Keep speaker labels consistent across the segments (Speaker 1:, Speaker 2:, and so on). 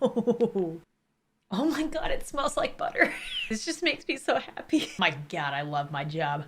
Speaker 1: Oh my God, it smells like butter. This just makes me so happy. My God, I love my job.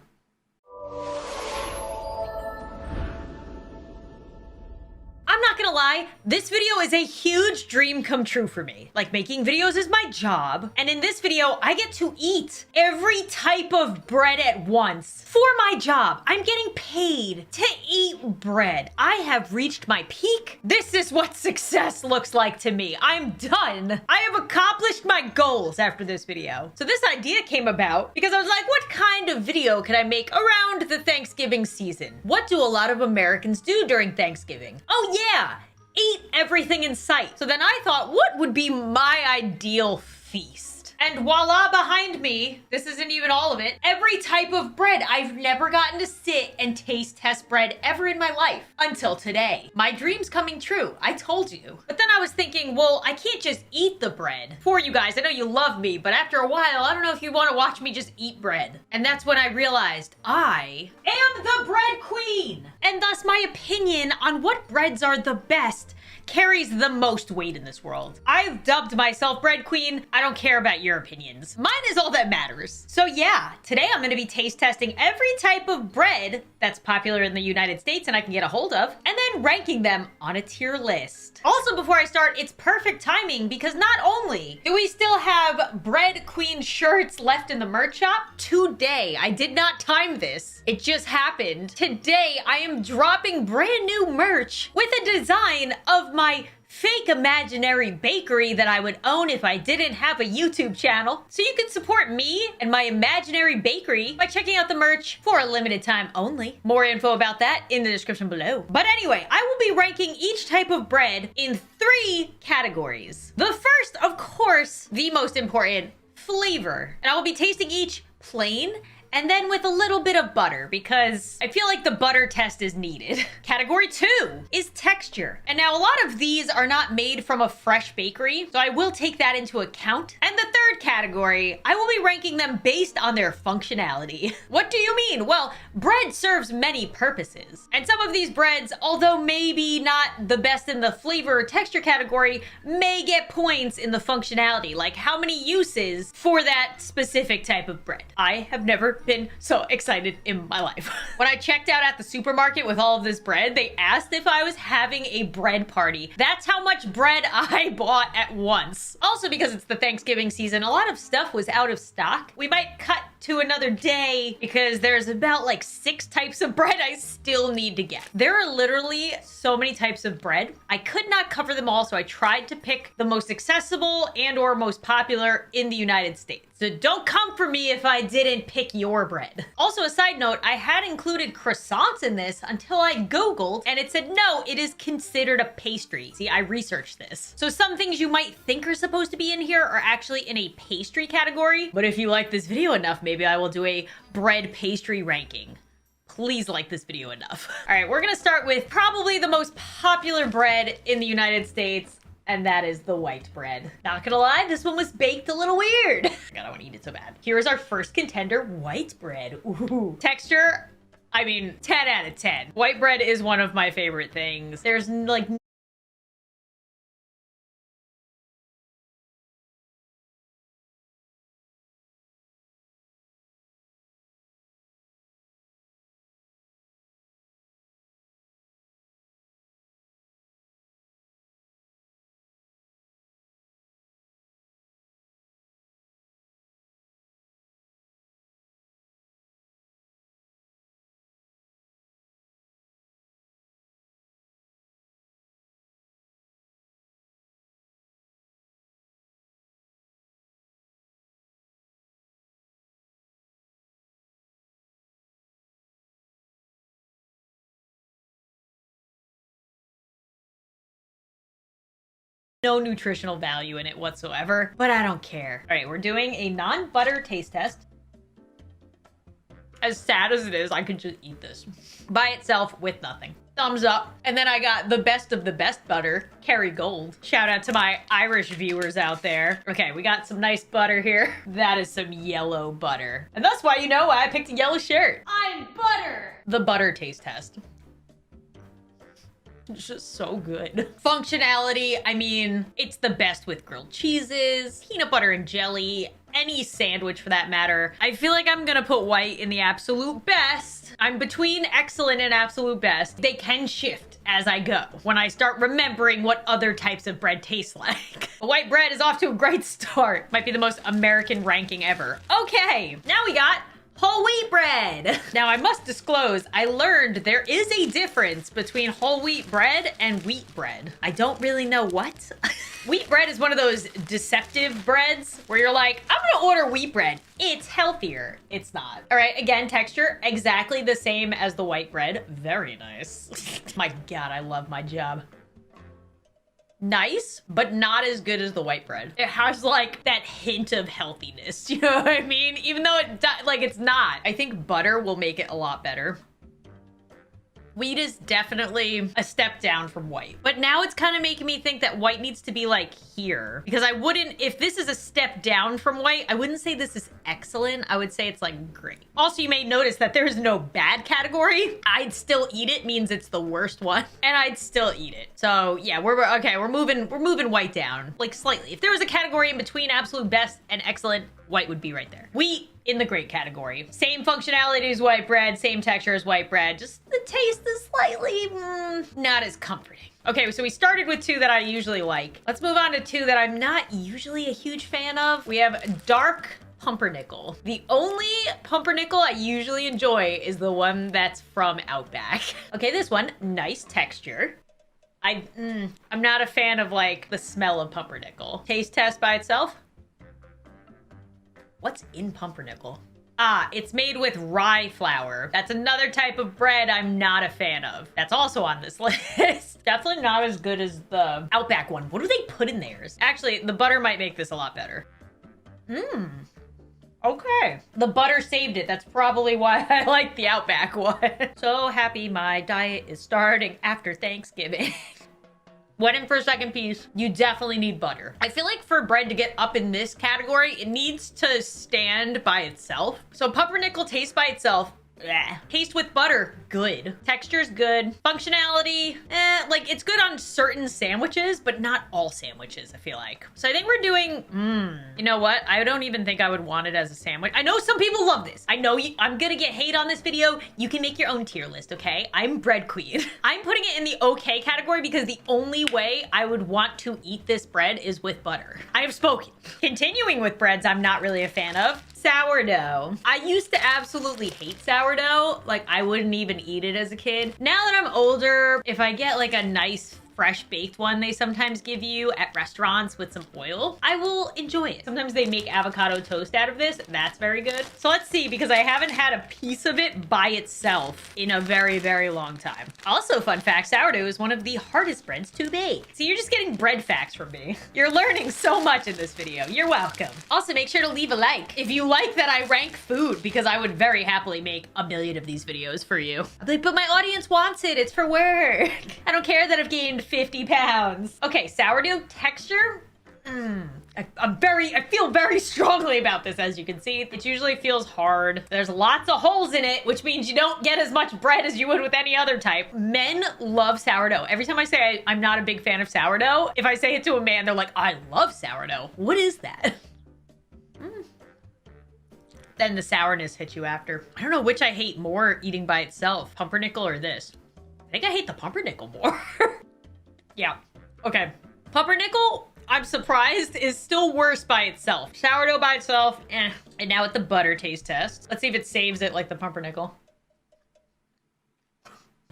Speaker 1: I'm not gonna lie, this video is a huge dream come true for me. Like, making videos is my job, and in this video, I get to eat every type of bread at once. For my job, I'm getting paid to eat bread. I have reached my peak. This is what success looks like to me. I'm done. I have accomplished my goals after this video. So this idea came about because I was like, what kind of video could I make around the Thanksgiving season? What do a lot of Americans do during Thanksgiving? Oh yeah, eat everything in sight. So then I thought, what would be my ideal feast? And voila, behind me, this isn't even all of it, every type of bread. I've never gotten to sit and taste test bread ever in my life until today. My dream's coming true, I told you. But then I was thinking, well, I can't just eat the bread. For you guys, I know you love me, but after a while, I don't know if you want to watch me just eat bread. And that's when I realized I am the bread queen. And thus my opinion on what breads are the best carries the most weight in this world. I've dubbed myself bread queen. I don't care about your opinions. Mine is all that matters. So yeah, today I'm gonna be taste testing every type of bread that's popular in the United States and I can get a hold of, and then ranking them on a tier list. Also, before I start, it's perfect timing because not only do we still have bread queen shirts left in the merch shop, today, I did not time this. It just happened. Today, I am dropping brand new merch with a design of my fake imaginary bakery that I would own if I didn't have a YouTube channel. So you can support me and my imaginary bakery by checking out the merch for a limited time only. More info about that in the description below. But anyway, I will be ranking each type of bread in 3 categories. The first, of course, the most important, flavor. And I will be tasting each plain and then with a little bit of butter because I feel like the butter test is needed. Category 2 is texture. And now a lot of these are not made from a fresh bakery, so I will take that into account. And the third category, I will be ranking them based on their functionality. What do you mean? Well, bread serves many purposes. And some of these breads, although maybe not the best in the flavor or texture category, may get points in the functionality, like how many uses for that specific type of bread. I have never been so excited in my life. When I checked out at the supermarket with all of this bread, they asked if I was having a bread party. That's how much bread I bought at once. Also, because it's the Thanksgiving season, a lot of stuff was out of stock. We might cut to another day because there's about like 6 types of bread I still need to get. There are literally so many types of bread. I could not cover them all, so I tried to pick the most accessible and or most popular in the United States. So don't come for me if I didn't pick your bread. Also, a side note, I had included croissants in this until I Googled and it said, no, it is considered a pastry. See, I researched this. So some things you might think are supposed to be in here are actually in a pastry category. But if you like this video enough, maybe I will do a bread pastry ranking. Please like this video enough. All right, we're gonna start with probably the most popular bread in the United States, and that is the white bread. Not gonna lie, this one was baked a little weird. God, I wanna eat it so bad. Here is our first contender, white bread. Ooh. Texture, I mean, 10 out of 10. White bread is one of my favorite things. There's like no nutritional value in it whatsoever, but I don't care. All right, we're doing a non-butter taste test. As sad as it is, I could just eat this by itself with nothing. Thumbs up. And then I got the best of the best butter, Kerrygold. Shout out to my Irish viewers out there. Okay, we got some nice butter here. That is some yellow butter. And that's why you know why I picked a yellow shirt. I'm butter. The butter taste test. It's just so good. Functionality, I mean, it's the best with grilled cheeses, peanut butter and jelly, any sandwich for that matter. I feel like I'm gonna put white in the absolute best. I'm between excellent and absolute best. They can shift as I go when I start remembering what other types of bread taste like. White bread is off to a great start. Might be the most American ranking ever. Okay, now we got whole wheat bread. Now I must disclose, I learned there is a difference between whole wheat bread and wheat bread. I don't really know what. Wheat bread is one of those deceptive breads where you're like, I'm gonna order wheat bread. It's healthier. It's not. All right, again, texture exactly the same as the white bread. Very nice. My God, I love my job. Nice, but not as good as the white bread. It has like that hint of healthiness, you know what I mean? Even though it's not. I think butter will make it a lot better. Wheat is definitely a step down from white. But now it's kind of making me think that white needs to be like here. Because I wouldn't, if this is a step down from white, I wouldn't say this is excellent. I would say it's like great. Also, you may notice that there's no bad category. I'd still eat it means it's the worst one. And I'd still eat it. So yeah, we're moving white down like slightly. If there was a category in between absolute best and excellent, white would be right there. Wheat in the great category. Same functionality as white bread, same texture as white bread. Just the taste is slightly not as comforting. Okay, so we started with two that I usually like. Let's move on to two that I'm not usually a huge fan of. We have dark pumpernickel. The only pumpernickel I usually enjoy is the one that's from Outback. Okay, this one, nice texture. I'm not a fan of like the smell of pumpernickel. Taste test by itself. What's in pumpernickel? Ah, it's made with rye flour. That's another type of bread I'm not a fan of. That's also on this list. Definitely not as good as the Outback one. What do they put in theirs? Actually, the butter might make this a lot better. Okay. The butter saved it. That's probably why I like the Outback one. So happy my diet is starting after Thanksgiving. Went in for a second piece. You definitely need butter. I feel like for bread to get up in this category, it needs to stand by itself. So pumpernickel tastes by itself. Bleh. Taste with butter, good. Texture's good. Functionality, like it's good on certain sandwiches, but not all sandwiches, I feel like. So I think we're doing, you know what? I don't even think I would want it as a sandwich. I know some people love this. I know I'm gonna get hate on this video. You can make your own tier list, okay? I'm bread queen. I'm putting it in the okay category because the only way I would want to eat this bread is with butter. I have spoken. Continuing with breads I'm not really a fan of. Sourdough. I used to absolutely hate sourdough. Like I wouldn't even eat it as a kid. Now that I'm older, if I get like a nice fresh baked one they sometimes give you at restaurants with some oil, I will enjoy it. Sometimes they make avocado toast out of this. That's very good. So let's see, because I haven't had a piece of it by itself in a very, very long time. Also, fun fact, sourdough is one of the hardest breads to bake. So you're just getting bread facts from me. You're learning so much in this video. You're welcome. Also, make sure to leave a like if you like that I rank food, because I would very happily make a million of these videos for you. I'm like, but my audience wants it. It's for work. I don't care that I've gained 50 pounds. Okay, sourdough texture. I feel very strongly about this, as you can see. It usually feels hard. There's lots of holes in it, which means you don't get as much bread as you would with any other type. Men love sourdough. Every time I say I'm not a big fan of sourdough, if I say it to a man, they're like, I love sourdough. What is that? Then the sourness hits you after. I don't know which I hate more eating by itself, pumpernickel or this. I think I hate the pumpernickel more. Yeah. Okay. Pumpernickel, I'm surprised, is still worse by itself. Sourdough by itself, eh. And now with the butter taste test. Let's see if it saves it like the pumpernickel.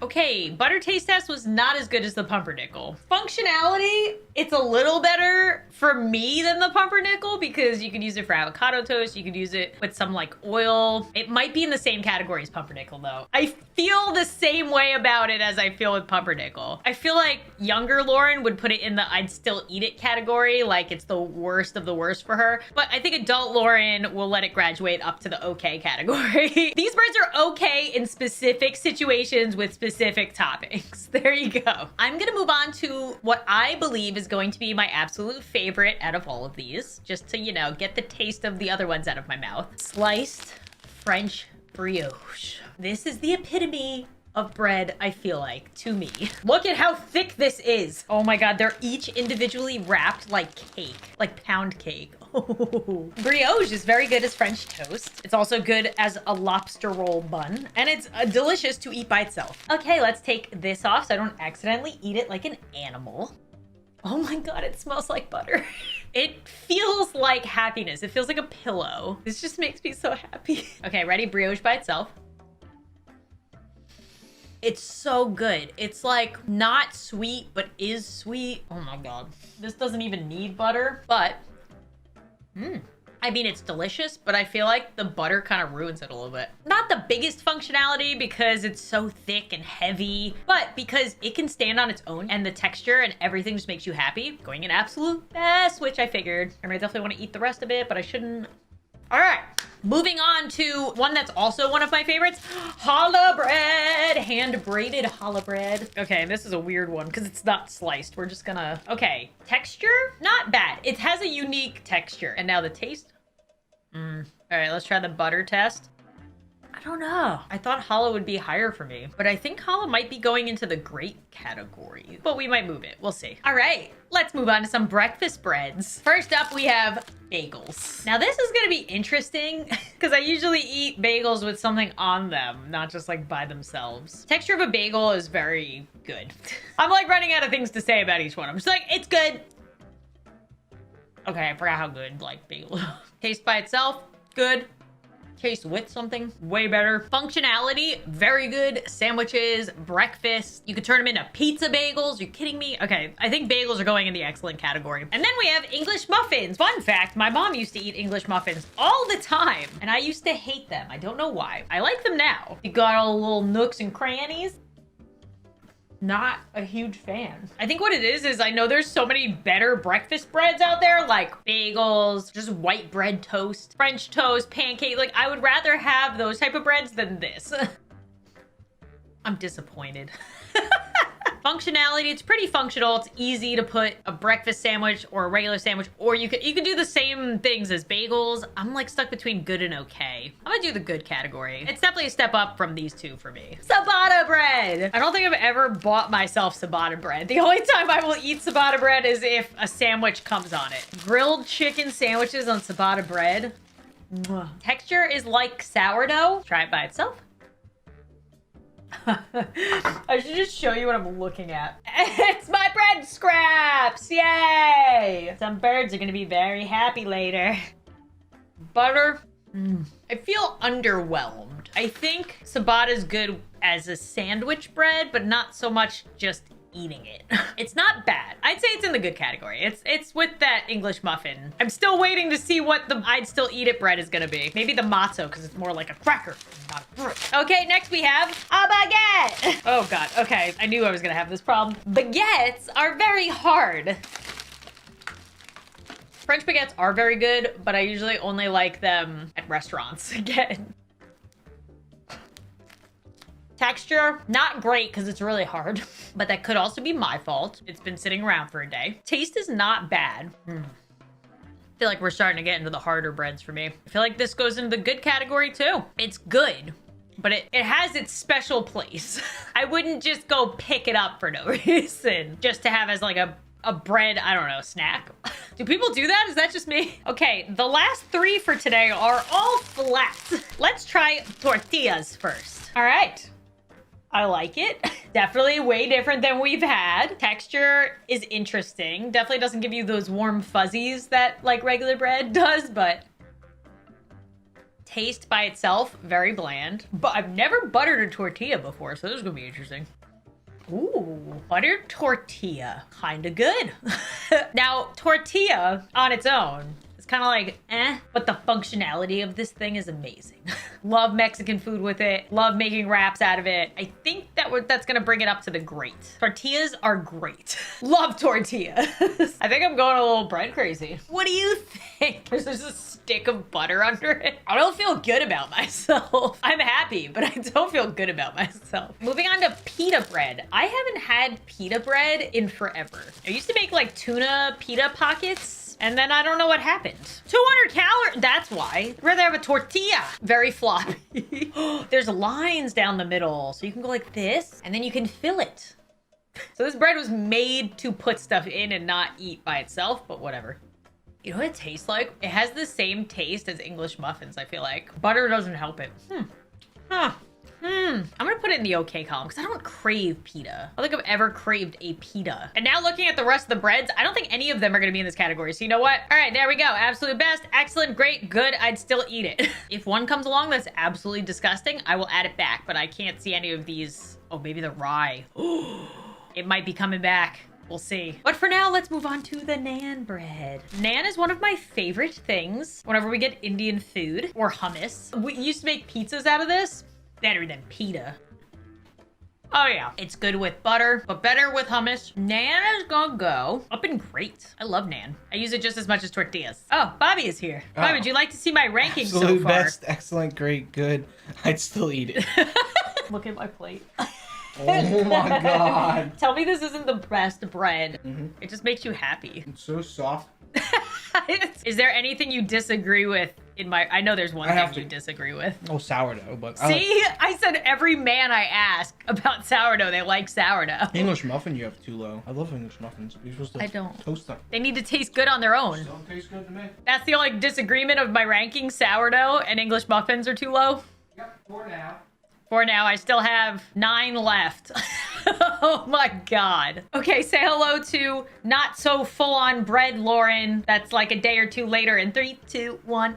Speaker 1: Okay, butter taste test was not as good as the pumpernickel. Functionality, it's a little better for me than the pumpernickel because you can use it for avocado toast. You could use it with some like oil. It might be in the same category as pumpernickel though. I feel the same way about it as I feel with pumpernickel. I feel like younger Lauren would put it in the I'd still eat it category, like it's the worst of the worst for her. But I think adult Lauren will let it graduate up to the okay category. These breads are okay in specific situations with specific toppings. There you go. I'm gonna move on to what I believe is going to be my absolute favorite out of all of these, just to, you know, get the taste of the other ones out of my mouth. Sliced French brioche. This is the epitome of bread, I feel like, to me. Look at how thick this is. Oh my God, they're each individually wrapped like cake, like pound cake. Oh. Brioche is very good as French toast. It's also good as a lobster roll bun, and it's delicious to eat by itself. Okay, let's take this off so I don't accidentally eat it like an animal. Oh my God, it smells like butter. It feels like happiness. It feels like a pillow. This just makes me so happy. Okay, ready? Brioche by itself. It's so good. It's like not sweet, but is sweet. Oh my God. This doesn't even need butter, but I mean, it's delicious, but I feel like the butter kind of ruins it a little bit. Not the biggest functionality because it's so thick and heavy, but because it can stand on its own and the texture and everything just makes you happy. Going an absolute best, which I figured. I definitely want to eat the rest of it, but I shouldn't. All right, moving on to one that's also one of my favorites, challah bread, hand braided challah bread. Okay, this is a weird one because it's not sliced. We're just gonna, okay. Texture, not bad. It has a unique texture. And now the taste. All right, let's try the butter test. I don't know. I thought challah would be higher for me, but I think challah might be going into the great category, but we might move it. We'll see. All right, let's move on to some breakfast breads. First up, we have bagels. Now this is gonna be interesting because I usually eat bagels with something on them, not just like by themselves. Texture of a bagel is very good. I'm like running out of things to say about each one. I'm just like, it's good. Okay, I forgot how good like bagel. Taste by itself, good. Taste with something, way better. Functionality, very good. Sandwiches, breakfast. You could turn them into pizza bagels. You're kidding me? Okay, I think bagels are going in the excellent category. And then we have English muffins. Fun fact, my mom used to eat English muffins all the time, and I used to hate them. I don't know why. I like them now. You got all the little nooks and crannies. Not a huge fan. I think what it is I know there's so many better breakfast breads out there, like bagels, just white bread toast, French toast, pancake. Like I would rather have those type of breads than this. I'm disappointed. Functionality, it's pretty functional. It's easy to put a breakfast sandwich or a regular sandwich, or you could do the same things as bagels. I'm like stuck between good and okay. I'm gonna do the good category. It's definitely a step up from these two for me. Ciabatta bread. I don't think I've ever bought myself ciabatta bread. The only time I will eat ciabatta bread is if a sandwich comes on it. Grilled chicken sandwiches on ciabatta bread. Mwah. Texture is like sourdough. Try it by itself. I should just show you what I'm looking at. It's my bread scraps! Yay! Some birds are gonna be very happy later. Butter. I feel underwhelmed. I think ciabatta is good as a sandwich bread, but not so much just eating it. It's not bad. I'd say it's in the good category. It's with that English muffin. I'm still waiting to see what the I'd still eat it bread is gonna be. Maybe the matzo, because it's more like a cracker, not a brick. Okay, next we have a baguette. Oh God, okay. I knew I was gonna have this problem. Baguettes are very hard. French baguettes are very good, but I usually only like them at restaurants again. Texture, not great because it's really hard, but that could also be my fault. It's been sitting around for a day. Taste is not bad. I feel like we're starting to get into the harder breads for me. I feel like this goes into the good category too. It's good, but it has its special place. I wouldn't just go pick it up for no reason, just to have as like a bread, I don't know, snack. Do people do that? Is that just me? Okay, the last three for today are all flat. Let's try tortillas first. All right. I like it. Definitely way different than we've had. Texture is interesting. Definitely doesn't give you those warm fuzzies that like regular bread does, but taste by itself, very bland. But I've never buttered a tortilla before, so this is gonna be interesting. Ooh, buttered tortilla, kinda good. Now, tortilla on its own, it's kind of like, but the functionality of this thing is amazing. Love Mexican food with it. Love making wraps out of it. I think that's gonna bring it up to the great. Tortillas are great. Love tortillas. I think I'm going a little bread crazy. What do you think? There's just a stick of butter under it. I don't feel good about myself. I'm happy, but I don't feel good about myself. Moving on to pita bread. I haven't had pita bread in forever. I used to make like tuna pita pockets, and then I don't know what happened. 200 calories, that's why. I'd rather have a tortilla. Very floppy. There's lines down the middle, so you can go like this, and then you can fill it. So this bread was made to put stuff in and not eat by itself, but whatever. You know what it tastes like? It has the same taste as English muffins, I feel like. Butter doesn't help it. I'm gonna put it in the okay column because I don't crave pita. I don't think I've ever craved a pita. And now looking at the rest of the breads, I don't think any of them are gonna be in this category. So you know what? All right, there we go. Absolute best, excellent, great, good. I'd still eat it. If one comes along that's absolutely disgusting, I will add it back, but I can't see any of these. Oh, maybe the rye. It might be coming back. We'll see. But for now, let's move on to the naan bread. Naan is one of my favorite things whenever we get Indian food or hummus. We used to make pizzas out of this. Better than pita. Oh yeah, it's good with butter, but better with hummus. Naan is gonna go up in great. I love naan. I use it just as much as tortillas. Oh, Bobby is here. Bobby, would you like to see my rankings so far?
Speaker 2: Absolute best, excellent, great, good. I'd still eat it.
Speaker 1: Look at my plate.
Speaker 2: Oh my god.
Speaker 1: Tell me this isn't the best bread. It just makes you happy.
Speaker 2: It's so soft.
Speaker 1: Is there anything you disagree with in my... I know there's one thing you disagree with.
Speaker 2: Oh, sourdough, but...
Speaker 1: See? I said every man I ask about sourdough, they like sourdough.
Speaker 2: English muffin you have too low. I love English muffins. You're supposed to
Speaker 1: I don't.
Speaker 2: toast them.
Speaker 1: They need to taste good on their own.
Speaker 2: Don't taste good to me.
Speaker 1: That's the only disagreement of my ranking. Sourdough and English muffins are too low.
Speaker 2: Yep, for now.
Speaker 1: For now, I still have 9 left. Oh my god. Okay, say hello to not so full-on bread, Lauren. That's like a day or two later in 3, 2, 1.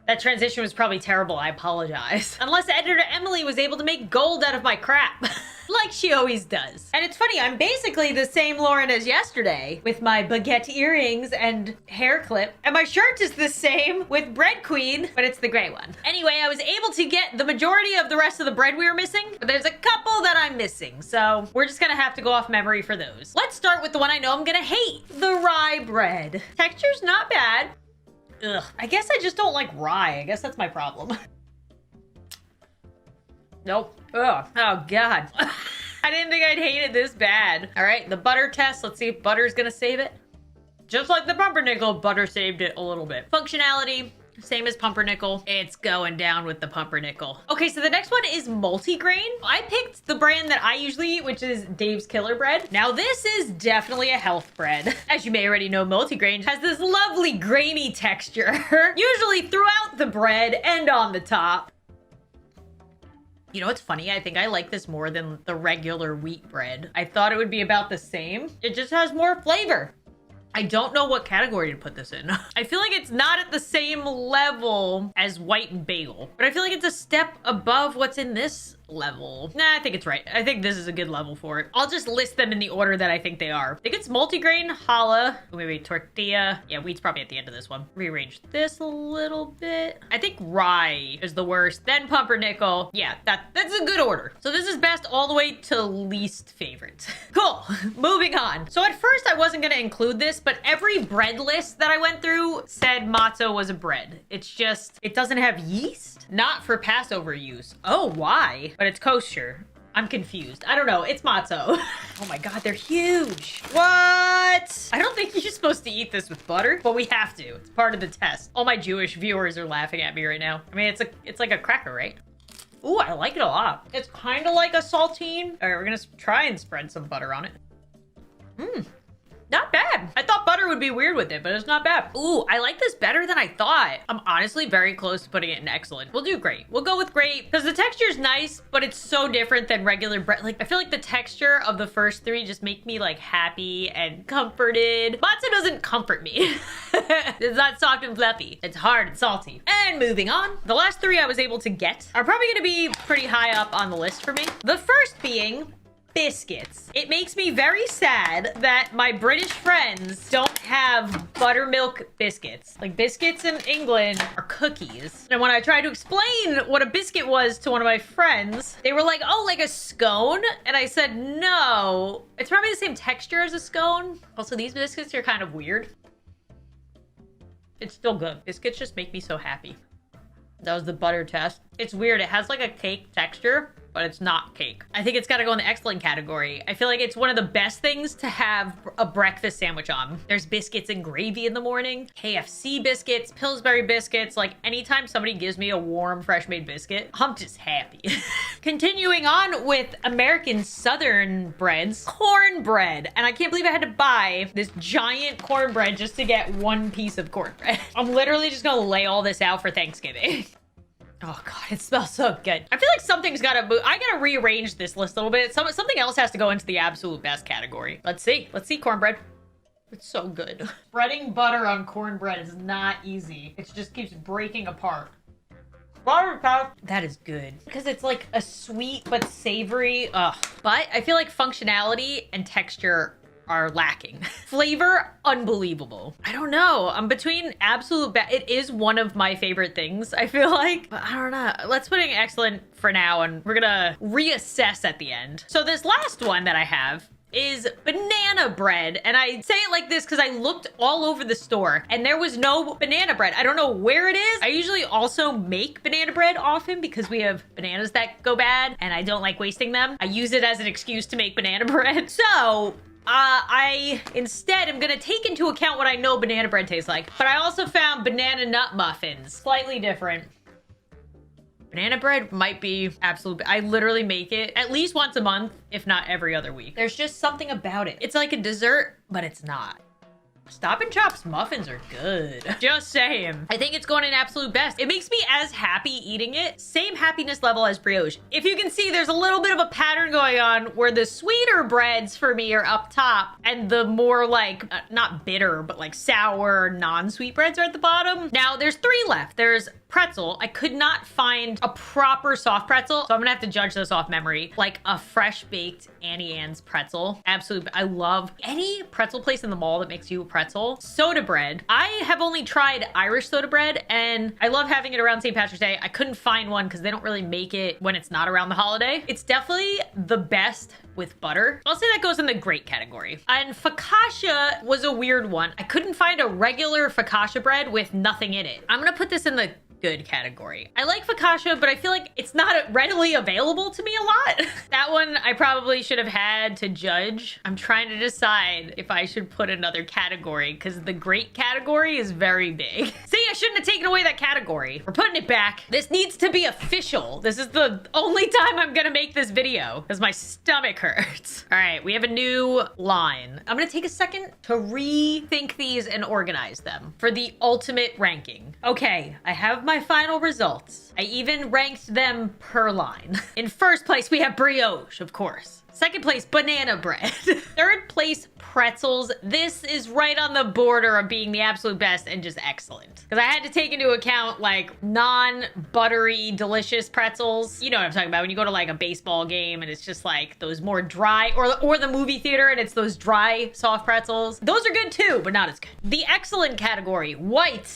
Speaker 1: That transition was probably terrible. I apologize. Unless editor Emily was able to make gold out of my crap. Like she always does. And it's funny, I'm basically the same Lauren as yesterday with my baguette earrings and hair clip. And my shirt is the same with Bread Queen, but it's the gray one. Anyway, I was able to get the majority of the rest of the bread we were missing, but there's a couple that I'm missing. So we're just gonna have to go off memory for those. Let's start with the one I know I'm gonna hate, the rye bread. Texture's not bad. Ugh, I guess I just don't like rye. I guess that's my problem. Nope. Ugh. Oh, God. I didn't think I'd hate it this bad. All right, the butter test. Let's see if butter's gonna save it. Just like the pumpernickel, butter saved it a little bit. Functionality, same as pumpernickel. It's going down with the pumpernickel. Okay, so the next one is multigrain. I picked the brand that I usually eat, which is Dave's Killer Bread. Now, this is definitely a health bread. As you may already know, multigrain has this lovely grainy texture, usually throughout the bread and on the top. You know what's funny? I think I like this more than the regular wheat bread. I thought it would be about the same. It just has more flavor. I don't know what category to put this in. I feel like it's not at the same level as white and bagel, but I feel like it's a step above what's in this level. Nah, I think it's right. I think this is a good level for it. I'll just list them in the order that I think they are. I think it's multigrain, challah, maybe tortilla. Yeah, wheat's probably at the end of this one. Rearrange this a little bit. I think rye is the worst, then pumpernickel. Yeah, that's a good order. So this is best all the way to least favorite. Cool, moving on. So at first I wasn't gonna include this, but every bread list that I went through said matzo was a bread. It's just, it doesn't have yeast. Not for Passover use. Oh, why? But it's kosher. I'm confused. I don't know. It's matzo. Oh my god, they're huge. What? I don't think you're supposed to eat this with butter, but we have to. It's part of the test. All my Jewish viewers are laughing at me right now. I mean, it's like a cracker, right? Ooh, I like it a lot. It's kind of like a saltine. All right, we're gonna try and spread some butter on it. Mmm. Not bad. I thought butter would be weird with it, but it's not bad. Ooh, I like this better than I thought. I'm honestly very close to putting it in excellent. We'll do great. We'll go with great because the texture is nice, but it's so different than regular bread. Like, I feel like the texture of the first three just make me like happy and comforted. Matzo doesn't comfort me. It's not soft and fluffy. It's hard and salty. And moving on, the last three I was able to get are probably gonna be pretty high up on the list for me. The first being biscuits. It makes me very sad that my British friends don't have buttermilk biscuits. Like, biscuits in England are cookies. And when I tried to explain what a biscuit was to one of my friends, they were like, oh, like a scone? And I said, no, it's probably the same texture as a scone. Also, these biscuits are kind of weird. It's still good. Biscuits just make me so happy. That was the butter test. It's weird. It has like a cake texture, but it's not cake. I think it's got to go in the excellent category. I feel like it's one of the best things to have a breakfast sandwich on. There's biscuits and gravy in the morning, KFC biscuits, Pillsbury biscuits. Like anytime somebody gives me a warm, fresh made biscuit, I'm just happy. Continuing on with American Southern breads, cornbread. And I can't believe I had to buy this giant cornbread just to get one piece of cornbread. I'm literally just gonna lay all this out for Thanksgiving. Oh God, it smells so good. I feel like something's gotta move. I gotta rearrange this list a little bit. Something else has to go into the absolute best category. Let's see cornbread. It's so good. Spreading butter on cornbread is not easy. It just keeps breaking apart. That is good. Because it's like a sweet but savory. Ugh. But I feel like functionality and texture are lacking. Flavor, unbelievable. I don't know. I'm between absolute it is one of my favorite things, I feel like. But I don't know. Let's put in excellent for now and we're gonna reassess at the end. So this last one that I have is banana bread. And I say it like this because I looked all over the store and there was no banana bread. I don't know where it is. I usually also make banana bread often because we have bananas that go bad and I don't like wasting them. I use it as an excuse to make banana bread. So I instead am gonna take into account what I know banana bread tastes like, but I also found banana nut muffins. Slightly different. Banana bread might be absolute. I literally make it at least once a month, if not every other week. There's just something about it. It's like a dessert, but it's not. Stop and Shop's muffins are good. Just saying. I think it's going in absolute best. It makes me as happy eating it. Same happiness level as brioche. If you can see, there's a little bit of a pattern going on where the sweeter breads for me are up top and the more like, not bitter, but like sour, non-sweet breads are at the bottom. Now there's 3 left. There's pretzel. I could not find a proper soft pretzel, so I'm gonna have to judge this off memory. Like a fresh baked Annie Ann's pretzel. Absolutely. I love any pretzel place in the mall that makes you a pretzel. Soda bread. I have only tried Irish soda bread and I love having it around St. Patrick's Day. I couldn't find one because they don't really make it when it's not around the holiday. It's definitely the best with butter. I'll say that goes in the great category. And focaccia was a weird one. I couldn't find a regular focaccia bread with nothing in it. I'm gonna put this in the good category. I like focaccia, but I feel like it's not readily available to me a lot. That one I probably should have had to judge. I'm trying to decide if I should put another category because the great category is very big. See, I shouldn't have taken away that category. We're putting it back. This needs to be official. This is the only time I'm gonna make this video because my stomach hurts. All right, we have a new line. I'm gonna take a second to rethink these and organize them for the ultimate ranking. Okay, I have my final results. I even ranked them per line. In first place, we have brioche, of course. Second place, banana bread. Third place, pretzels. This is right on the border of being the absolute best and just excellent. Because I had to take into account like non-buttery, delicious pretzels. You know what I'm talking about when you go to like a baseball game and it's just like those more dry, or the movie theater and it's those dry, soft pretzels. Those are good too, but not as good. The excellent category, white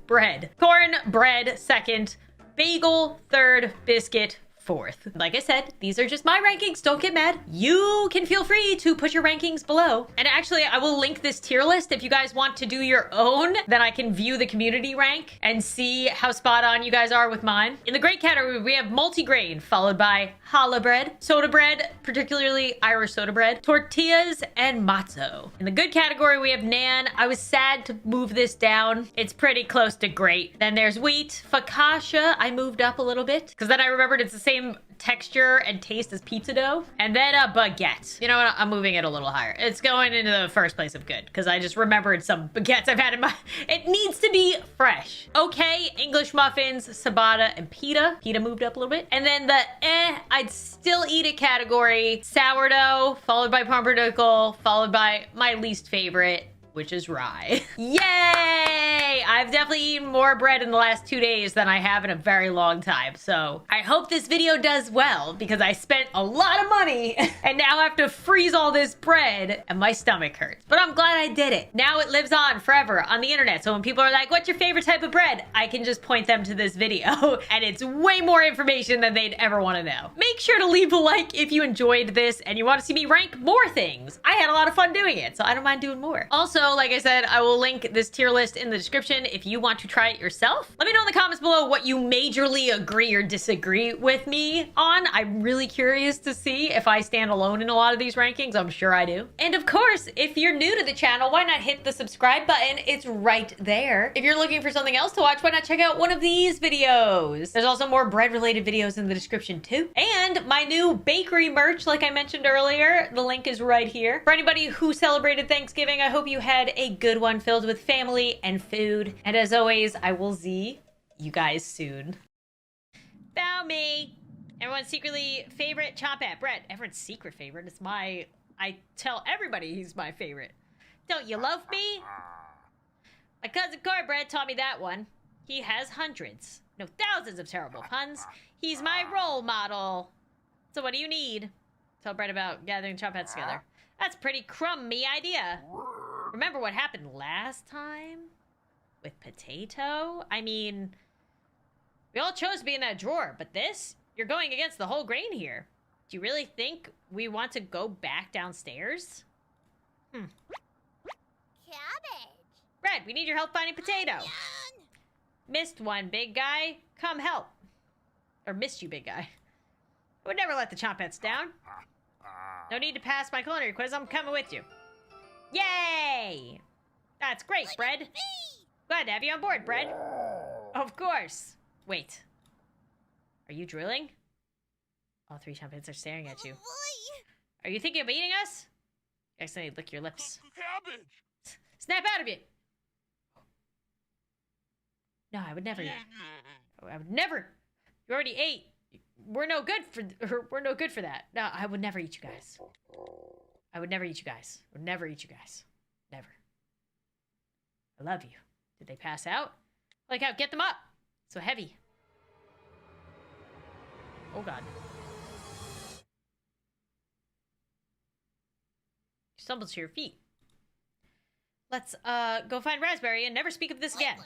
Speaker 1: bread. Corn bread, second. Bagel, third. Biscuit, fourth. Like I said, these are just my rankings. Don't get mad. You can feel free to put your rankings below. And actually, I will link this tier list. If you guys want to do your own, then I can view the community rank and see how spot on you guys are with mine. In the great category, we have multigrain, followed by challah bread, soda bread, particularly Irish soda bread, tortillas, and matzo. In the good category, we have naan. I was sad to move this down. It's pretty close to great. Then there's wheat, focaccia. I moved up a little bit because then I remembered it's the same texture and taste as pizza dough. And then a baguette. You know what? I'm moving it a little higher. It's going into the first place of good because I just remembered some baguettes I've had in my... It needs to be fresh. Okay, English muffins, ciabatta, and pita. Pita moved up a little bit. And then the I'd still eat it category. Sourdough, followed by pumpernickel, followed by my least favorite, which is rye. Yay! I've definitely eaten more bread in the last 2 days than I have in a very long time. So I hope this video does well because I spent a lot of money and now I have to freeze all this bread and my stomach hurts. But I'm glad I did it. Now it lives on forever on the internet. So when people are like, what's your favorite type of bread? I can just point them to this video and it's way more information than they'd ever want to know. Make sure to leave a like if you enjoyed this and you want to see me rank more things. I had a lot of fun doing it, so I don't mind doing more. Also, Also, like I said, I will link this tier list in the description if you want to try it yourself. Let me know in the comments below what you majorly agree or disagree with me on. I'm really curious to see if I stand alone in a lot of these rankings. I'm sure I do. And of course, if you're new to the channel, why not hit the subscribe button? It's right there. If you're looking for something else to watch, why not check out one of these videos? There's also more bread-related videos in the description too. And my new bakery merch, like I mentioned earlier, the link is right here. For anybody who celebrated Thanksgiving, I hope you had a good one filled with family and food. And as always, I will see you guys soon. Found me. Everyone's secretly favorite Chompette. Brett, everyone's secret favorite. It's my... I tell everybody he's my favorite. Don't you love me? My cousin Cornbread taught me that one. He has hundreds, no thousands of terrible puns. He's my role model. So what do you need? Tell Brett about gathering Chompettes together. That's a pretty crummy idea. Remember what happened last time? With Potato? I mean, we all chose to be in that drawer, but this? You're going against the whole grain here. Do you really think we want to go back downstairs?
Speaker 3: Cabbage.
Speaker 1: Brett, we need your help finding Potato.
Speaker 3: Onion.
Speaker 1: Missed one, big guy. Come help. Or missed you, big guy. I would never let the Chompettes down. No need to pass my culinary quiz. I'm coming with you. Yay! That's great, Bread. Glad to have you on board, Bread. Of course. Wait. Are you drilling? All three Chompettes are staring at you. Are you thinking of eating us? You accidentally lick your lips.
Speaker 4: Cabbage.
Speaker 1: Snap out of it! No, I would never. I would never. You already ate. We're no good for that. No, I would never eat you guys. I would never eat you guys. I would never eat you guys. Never. I love you. Did they pass out? Like how? Get them up. So heavy. Oh God. You stumbled to your feet. Let's go find Raspberry and never speak of this again.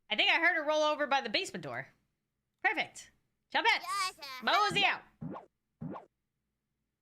Speaker 1: I think I heard her roll over by the basement door. Perfect. Chompettes, mosey out.